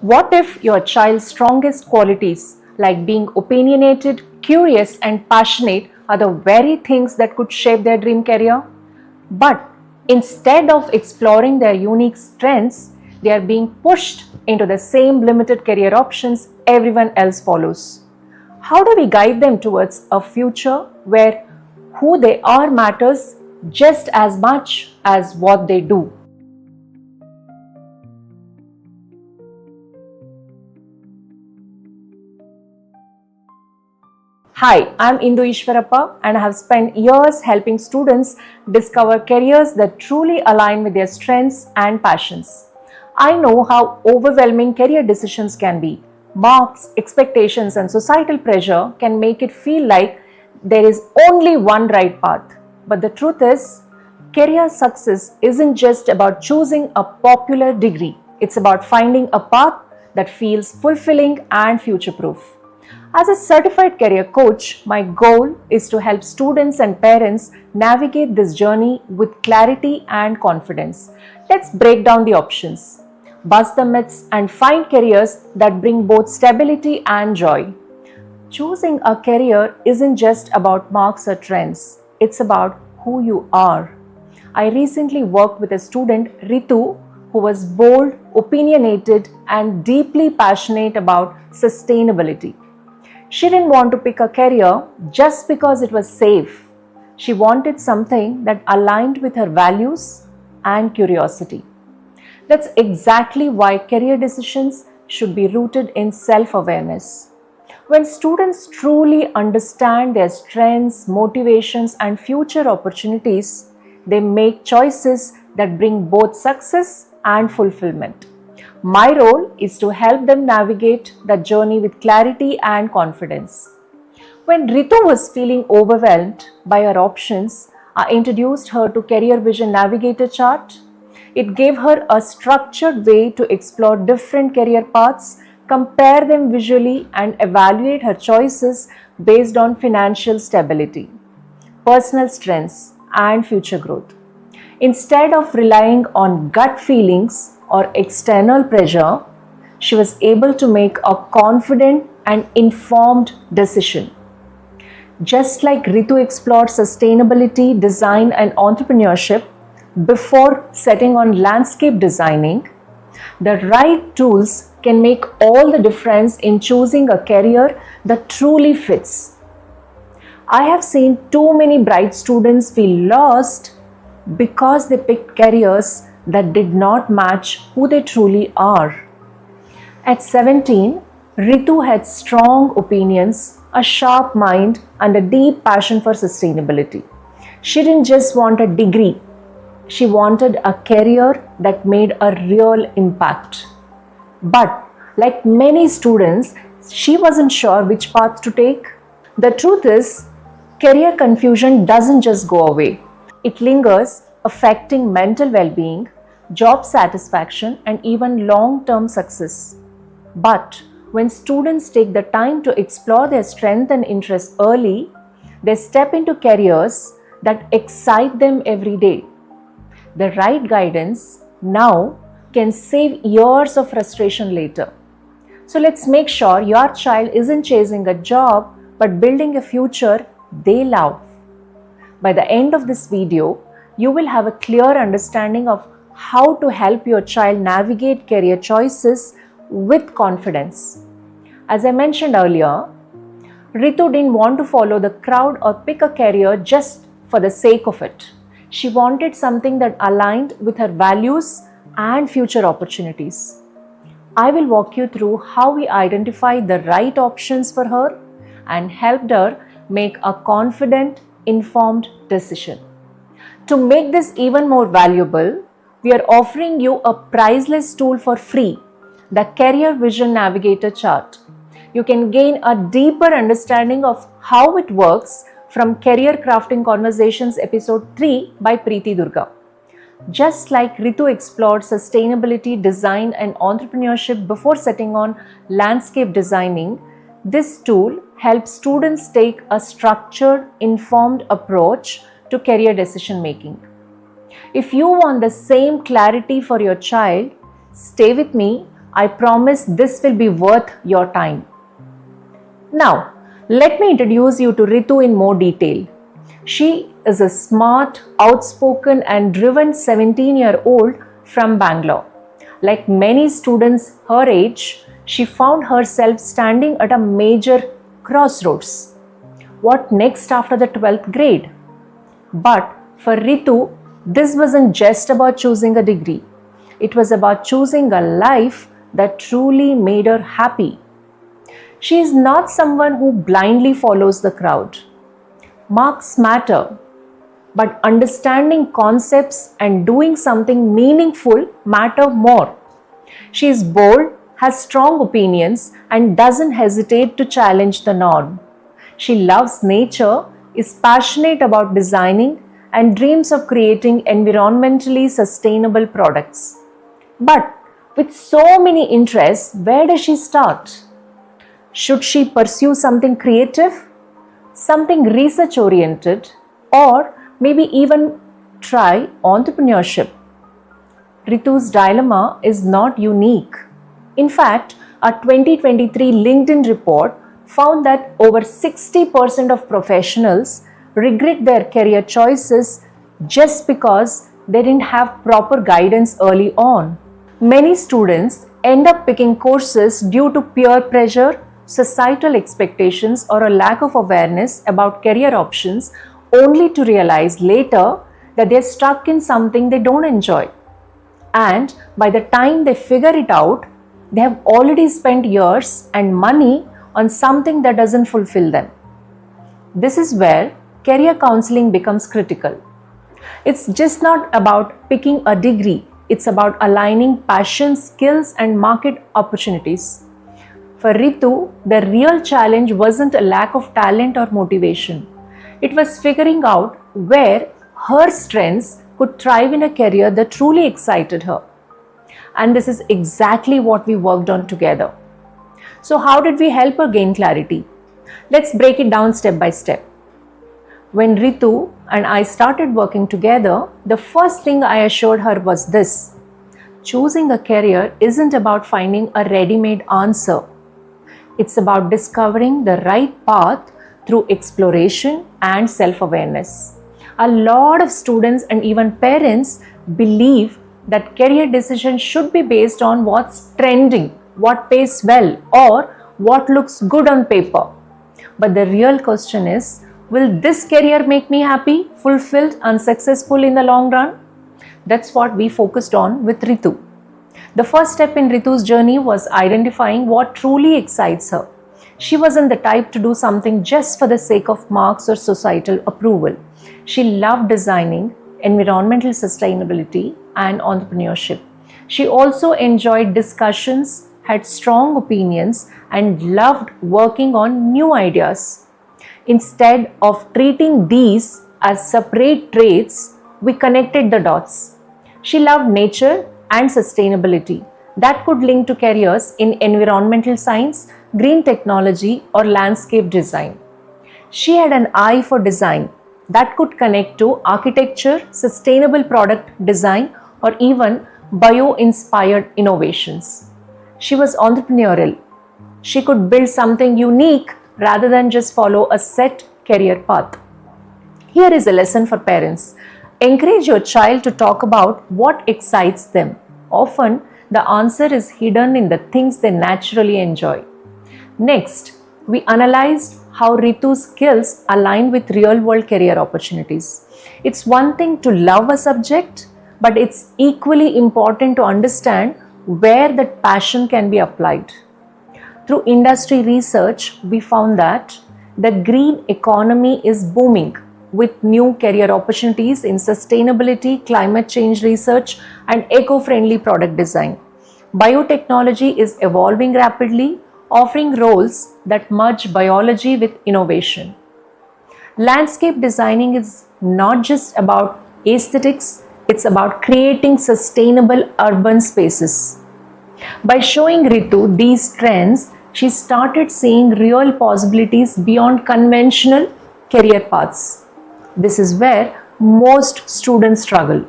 What if your child's strongest qualities, like being opinionated, curious, and passionate, are the very things that could shape their dream career? But instead of exploring their unique strengths, they are being pushed into the same limited career options everyone else follows. How do we guide them towards a future where who they are matters just as much as what they do? Hi, I'm Indu Eswarappa and I have spent years helping students discover careers that truly align with their strengths and passions. I know how overwhelming career decisions can be. Marks, expectations, and societal pressure can make it feel like there is only one right path. But the truth is, career success isn't just about choosing a popular degree, it's about finding a path that feels fulfilling and future proof. As a certified career coach, my goal is to help students and parents navigate this journey with clarity and confidence. Let's break down the options, bust the myths, and find careers that bring both stability and joy. Choosing a career isn't just about marks or trends, it's about who you are. I recently worked with a student, Ritu, who was bold, opinionated, and deeply passionate about sustainability. She didn't want to pick a career just because it was safe. She wanted something that aligned with her values and curiosity. That's exactly why career decisions should be rooted in self-awareness. When students truly understand their strengths, motivations, and future opportunities, they make choices that bring both success and fulfillment. My role is to help them navigate the journey with clarity and confidence. When Ritu was feeling overwhelmed by her options, I introduced her to Career Vision Navigator Chart. It gave her a structured way to explore different career paths, compare them visually, and evaluate her choices based on financial stability, personal strengths, and future growth. Instead of relying on gut feelings or external pressure, she was able to make a confident and informed decision. Just like Ritu explored sustainability, design, and entrepreneurship before setting on landscape designing, the right tools can make all the difference in choosing a career that truly fits. I have seen too many bright students feel lost because they picked careers that did not match who they truly are. At 17, Ritu had strong opinions, a sharp mind, and a deep passion for sustainability. She didn't just want a degree, she wanted a career that made a real impact. But, like many students, she wasn't sure which path to take. The truth is, career confusion doesn't just go away. It lingers, affecting mental well-being, job satisfaction, and even long-term success. But when students take the time to explore their strengths and interests early, they step into careers that excite them every day. The right guidance now can save years of frustration later. So let's make sure your child isn't chasing a job but building a future they love. By the end of this video, you will have a clear understanding of how to help your child navigate career choices with confidence. As I mentioned earlier, Ritu didn't want to follow the crowd or pick a career just for the sake of it. She wanted something that aligned with her values and future opportunities. I will walk you through how we identified the right options for her and helped her make a confident, informed decision. To make this even more valuable, we are offering you a priceless tool for free, the Career Vision Navigator Chart. You can gain a deeper understanding of how it works from Career Crafting Conversations Episode 3 by Preeti Durga. Just like Ritu explored sustainability, design, and entrepreneurship before setting on landscape designing, this tool helps students take a structured, informed approach to career decision making. If you want the same clarity for your child, stay with me I promise this will be worth your time. Now, let me introduce you to Ritu in more detail. She is a smart, outspoken and driven 17-year-old from Bangalore. Like many students her age, she found herself standing at a major crossroads. What next after the 12th grade? But for Ritu, this wasn't just about choosing a degree. It was about choosing a life that truly made her happy. She is not someone who blindly follows the crowd. Marks matter, but understanding concepts and doing something meaningful matter more. She is bold, has strong opinions, and doesn't hesitate to challenge the norm. She loves nature, is passionate about designing, and dreams of creating environmentally sustainable products. But with so many interests, where does she start? Should she pursue something creative, something research oriented, or maybe even try entrepreneurship? Ritu's dilemma is not unique. In fact, a 2023 LinkedIn report found that over 60% of professionals regret their career choices just because they didn't have proper guidance early on. Many students end up picking courses due to peer pressure, societal expectations, or a lack of awareness about career options, only to realize later that they're stuck in something they don't enjoy. And by the time they figure it out, they have already spent years and money on something that doesn't fulfill them. This is where career counseling becomes critical. It's just not about picking a degree, it's about aligning passion, skills, and market opportunities. For Ritu, the real challenge wasn't a lack of talent or motivation. It was figuring out where her strengths could thrive in a career that truly excited her. And this is exactly what we worked on together. So how did we help her gain clarity? Let's break it down step by step. When Ritu and I started working together, the first thing I assured her was this: choosing a career isn't about finding a ready-made answer. It's about discovering the right path through exploration and self-awareness. A lot of students and even parents believe that career decisions should be based on what's trending, what pays well, or what looks good on paper. But the real question is, will this career make me happy, fulfilled, and successful in the long run? That's what we focused on with Ritu. The first step in Ritu's journey was identifying what truly excites her. She wasn't the type to do something just for the sake of marks or societal approval. She loved designing, environmental sustainability, and entrepreneurship. She also enjoyed discussions, had strong opinions, and loved working on new ideas. Instead of treating these as separate traits, we connected the dots. She loved nature and sustainability. That could link to careers in environmental science, green technology, or landscape design. She had an eye for design that could connect to architecture, sustainable product design, or even bio-inspired innovations. She was entrepreneurial. She could build something unique rather than just follow a set career path. Here is a lesson for parents. Encourage your child to talk about what excites them. Often, the answer is hidden in the things they naturally enjoy. Next, we analyzed how Ritu's skills align with real-world career opportunities. It's one thing to love a subject, but it's equally important to understand where that passion can be applied. Through industry research, we found that the green economy is booming with new career opportunities in sustainability, climate change research, and eco-friendly product design. Biotechnology is evolving rapidly, offering roles that merge biology with innovation. Landscape designing is not just about aesthetics, it's about creating sustainable urban spaces. By showing Ritu these trends, she started seeing real possibilities beyond conventional career paths. This is where most students struggle.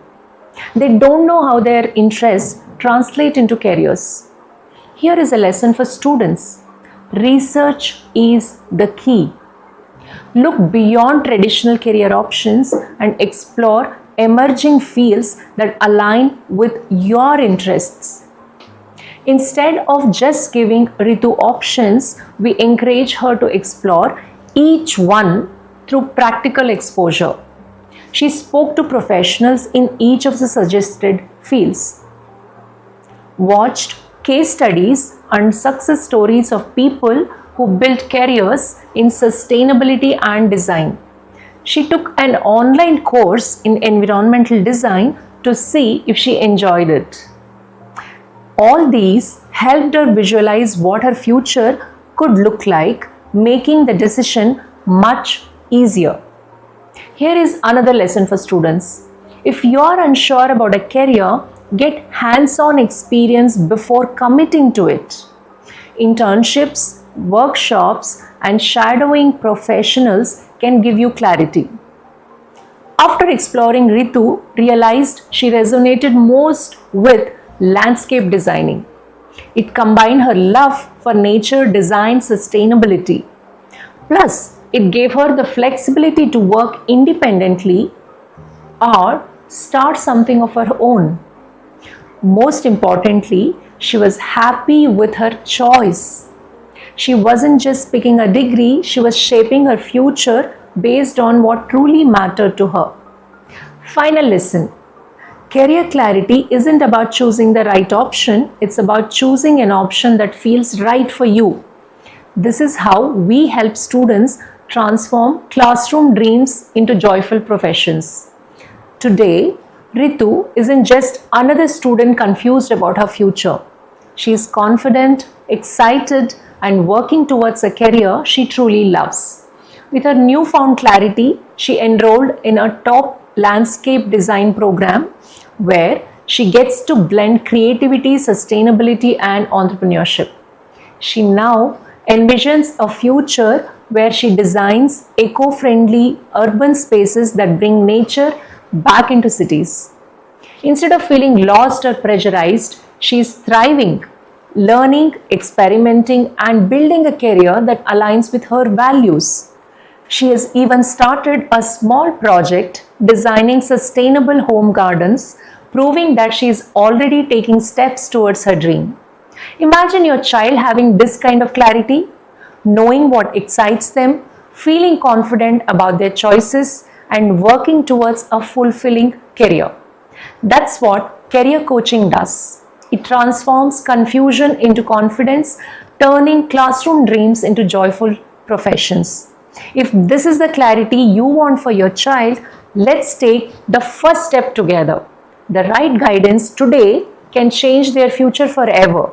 They don't know how their interests translate into careers. Here is a lesson for students. Research is the key. Look beyond traditional career options and explore emerging fields that align with your interests. Instead of just giving Ritu options, we encourage her to explore each one through practical exposure. She spoke to professionals in each of the suggested fields, watched case studies and success stories of people who built careers in sustainability and design. She took an online course in environmental design to see if she enjoyed it. All these helped her visualize what her future could look like, making the decision much easier. Here is another lesson for students. If you are unsure about a career, get hands-on experience before committing to it. Internships, workshops, and shadowing professionals can give you clarity. After exploring, Ritu realized she resonated most with landscape designing. It combined her love for nature, design, sustainability. Plus, it gave her the flexibility to work independently or start something of her own. Most importantly, she was happy with her choice. She wasn't just picking a degree, she was shaping her future based on what truly mattered to her. Final lesson. Career clarity isn't about choosing the right option, it's about choosing an option that feels right for you. This is how we help students transform classroom dreams into joyful professions. Today, Ritu isn't just another student confused about her future. She is confident, excited, and working towards a career she truly loves. With her newfound clarity, she enrolled in a top landscape design program where she gets to blend creativity, sustainability, and entrepreneurship. She now envisions a future where she designs eco-friendly urban spaces that bring nature back into cities. Instead of feeling lost or pressurized, she is thriving, learning, experimenting, and building a career that aligns with her values. She has even started a small project designing sustainable home gardens, proving that she is already taking steps towards her dream. Imagine your child having this kind of clarity, knowing what excites them, feeling confident about their choices, and working towards a fulfilling career. That's what career coaching does. It transforms confusion into confidence, turning classroom dreams into joyful professions. If this is the clarity you want for your child, let's take the first step together. The right guidance today can change their future forever.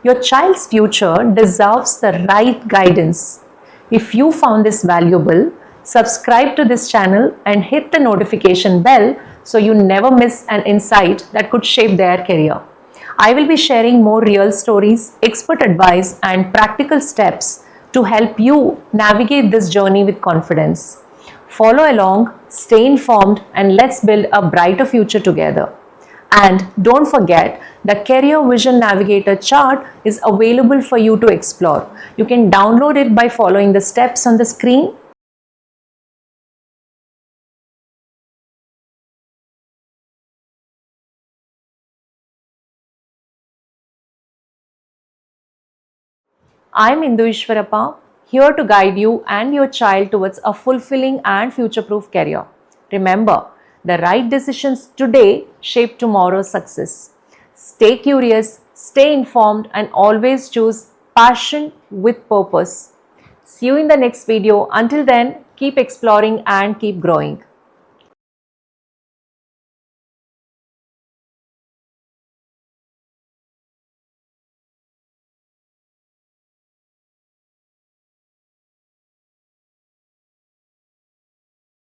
Your child's future deserves the right guidance. If you found this valuable, subscribe to this channel and hit the notification bell so you never miss an insight that could shape their career. I will be sharing more real stories, expert advice, and practical steps to help you navigate this journey with confidence. Follow along, stay informed, and let's build a brighter future together. And don't forget, the Career Vision Navigator Chart is available for you to explore. You can download it by following the steps on the screen. I'm Indu Eswarappa, here to guide you and your child towards a fulfilling and future-proof career. Remember, the right decisions today shape tomorrow's success. Stay curious, stay informed, and always choose passion with purpose. See you in the next video. Until then, keep exploring and keep growing.